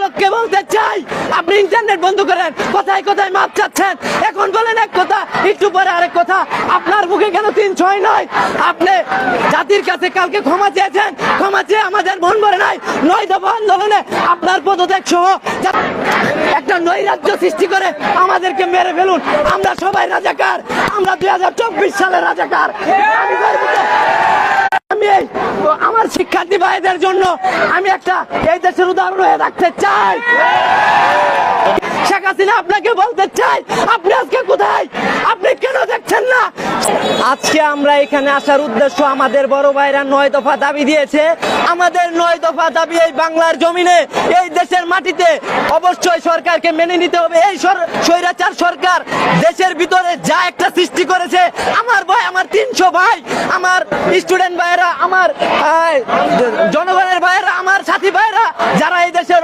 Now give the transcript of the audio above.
অভিভাবককে বলতে চাই, আপনি ইন্টারনেট বন্ধ করেন। কথায় কথায় মাপ চাচ্ছেন, এখন বলেন এক কথা, একটু পরে আরেক কথা। আপনার মুখে কেন 3-6 নয়? আপনি জাতির কাছে কালকে ক্ষমা চেয়েছেন, ক্ষমা চেয়ে আমাদের মন ভরে নাই। 9 দফা আন্দোলনে আপনার পদত্যাগ সহ একটা নৈরাজ্য সৃষ্টি করে আমাদেরকে মেরে ফেলুন। আমরা সবাই রাজাকার, আমরা 2024 সালের রাজাকার। আমি গর্বিত। আমি আমার শিক্ষার্থী ভাইদের জন্য আমি একটা এই দেশের উদাহরণ হয়ে রাখতে চাই। শেখ হাসিনা, আপনাকে বলতে চাই, আপনি আজকে কোথায়? আপনি কেন দেখছেন না? আজকে আমরা এখানে আসার উদ্দেশ্য, আমাদের বড় ভাইরা 9 দফা দাবি দিয়েছে। আমাদের 9 দফা দাবি এই বাংলার জমিনে, এই দেশের মাটিতে অবশ্যই সরকারকে মেনে নিতে হবে। এই স্বৈরাচার সরকার দেশের ভিতরে যা একটা সৃষ্টি করেছে, আমার ভাই, আমার 300 ভাই, আমার স্টুডেন্ট ভাইরা, আমার জনগণের ভাইরা, আমার সাথী ভাইরা, যারা এই দেশের